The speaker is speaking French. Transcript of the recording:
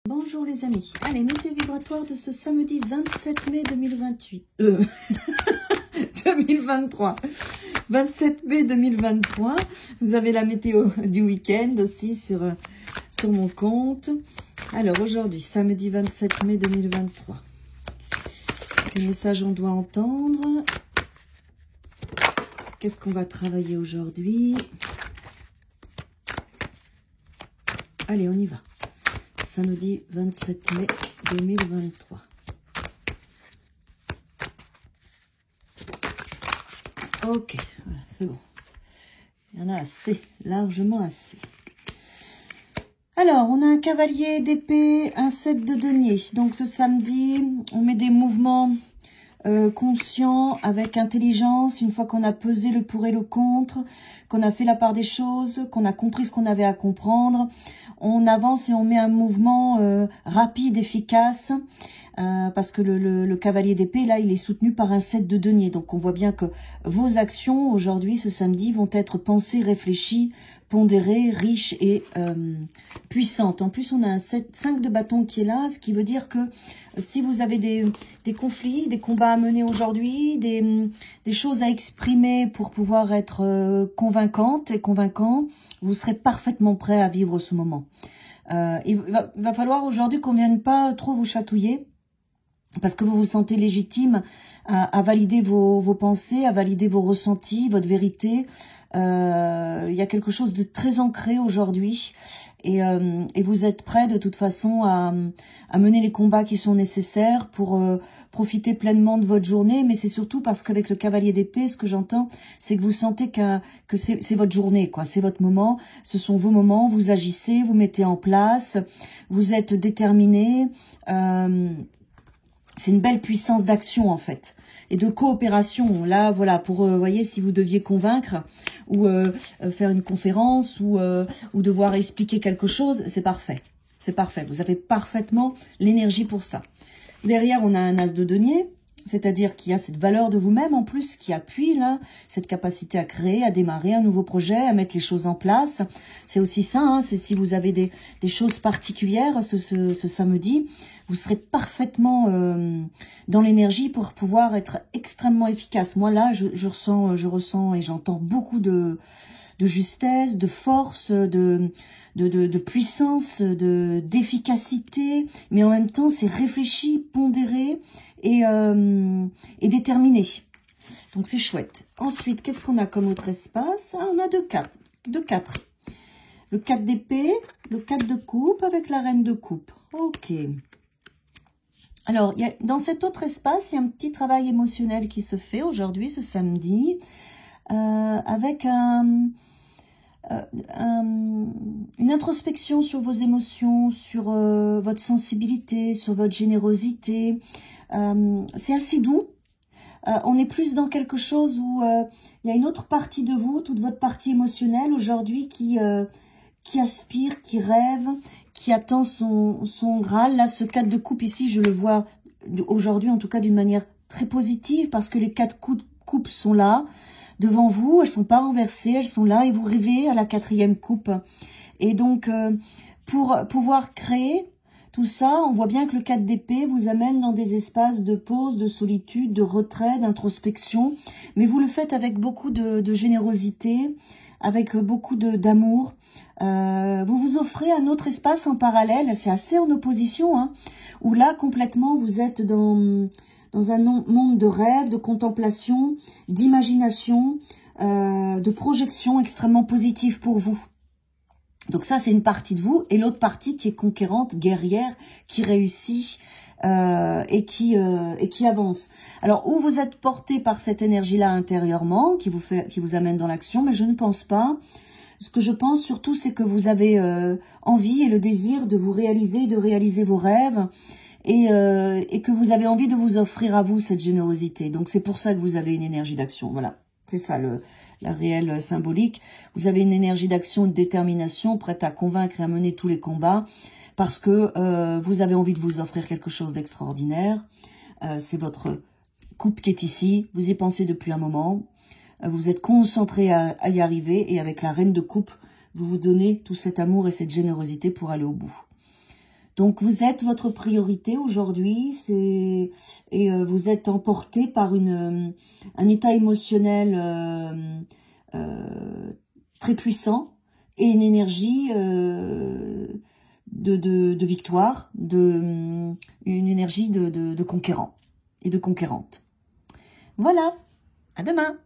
Bonjour les amis. Allez, mettez vibratoire de ce samedi 27 mai 2028. 2023. 27 mai 2023. Vous avez la météo du week-end aussi sur mon compte. Alors aujourd'hui, samedi 27 mai 2023. Quel message on doit entendre? Qu'est-ce qu'on va travailler aujourd'hui? Allez, on y va. Samedi 27 mai 2023. Ok, voilà, c'est bon. Il y en a assez, largement assez. Alors, on a un cavalier d'épée, un 7 de denier. Donc ce samedi, on met des mouvements conscients, avec intelligence, une fois qu'on a pesé le pour et le contre, qu'on a fait la part des choses, qu'on a compris ce qu'on avait à comprendre. On avance et on met un mouvement rapide, efficace, parce que le cavalier d'épée, là, il est soutenu par un 7 de denier. Donc, on voit bien que vos actions, aujourd'hui, ce samedi, vont être pensées, réfléchies, pondérées, riches et puissantes. En plus, on a un 5 de bâton qui est là, ce qui veut dire que si vous avez des conflits, des combats à mener aujourd'hui, des choses à exprimer pour pouvoir être convaincante et convaincant, vous serez parfaitement prêt à vivre ce moment. Il va falloir aujourd'hui qu'on ne vienne pas trop vous chatouiller, parce que vous vous sentez légitime à valider vos pensées, à valider vos ressentis, votre vérité. Il y a quelque chose de très ancré aujourd'hui et vous êtes prêts de toute façon à mener les combats qui sont nécessaires pour profiter pleinement de votre journée. Mais c'est surtout parce qu'avec le cavalier d'épée, ce que j'entends, c'est que vous sentez que c'est votre journée, quoi. C'est votre moment, ce sont vos moments, vous agissez, vous mettez en place, vous êtes déterminé. C'est une belle puissance d'action en fait et de coopération. Là, voilà, pour voyez, si vous deviez convaincre ou faire une conférence ou devoir expliquer quelque chose, c'est parfait. C'est parfait. Vous avez parfaitement l'énergie pour ça. Derrière, on a un as de denier, c'est-à-dire qu'il y a cette valeur de vous-même en plus qui appuie là, cette capacité à créer, à démarrer un nouveau projet, à mettre les choses en place. C'est aussi ça, hein, c'est si vous avez des choses particulières ce samedi, vous serez parfaitement dans l'énergie pour pouvoir être extrêmement efficace. Moi là, je ressens et j'entends beaucoup de justesse, de force, de puissance, d'efficacité, mais en même temps c'est réfléchi, pondéré et déterminé. Donc c'est chouette. Ensuite, qu'est-ce qu'on a comme autre espace? On a deux 4. Le 4 d'épée, le 4 de coupe avec la reine de coupe. Ok. Alors, dans cet autre espace, il y a un petit travail émotionnel qui se fait aujourd'hui, ce samedi, avec une introspection sur vos émotions, sur votre sensibilité, sur votre générosité. C'est assez doux. On est plus dans quelque chose où il y a une autre partie de vous, toute votre partie émotionnelle aujourd'hui qui aspire, qui rêve, qui attend son Graal. Là, ce 4 de coupe ici, je le vois aujourd'hui en tout cas d'une manière très positive parce que les 4 coupes sont là devant vous, elles sont pas renversées, elles sont là et vous rêvez à la 4e coupe. Et donc, pour pouvoir créer tout ça, on voit bien que le 4 d'épée vous amène dans des espaces de pause, de solitude, de retrait, d'introspection. Mais vous le faites avec beaucoup de générosité, avec beaucoup d'amour. Vous vous offrez un autre espace en parallèle, c'est assez en opposition, hein, où là, complètement, vous êtes dans un monde de rêve, de contemplation, d'imagination, de projection extrêmement positive pour vous. Donc ça, c'est une partie de vous, et l'autre partie qui est conquérante, guerrière, qui réussit et qui avance. Alors, où vous êtes porté par cette énergie-là intérieurement, qui vous amène dans l'action, mais je ne pense pas. Ce que je pense surtout, c'est que vous avez envie et le désir de vous réaliser, de réaliser vos rêves, et que vous avez envie de vous offrir à vous cette générosité. Donc c'est pour ça que vous avez une énergie d'action. Voilà, c'est ça la réelle symbolique. Vous avez une énergie d'action, de détermination, prête à convaincre et à mener tous les combats, parce que vous avez envie de vous offrir quelque chose d'extraordinaire. C'est votre coupe qui est ici, vous y pensez depuis un moment, vous êtes concentré à y arriver, et avec la reine de coupe, vous vous donnez tout cet amour et cette générosité pour aller au bout. Donc vous êtes votre priorité aujourd'hui, vous êtes emporté par un état émotionnel très puissant et une énergie de victoire, une énergie de conquérant et de conquérante. Voilà, à demain.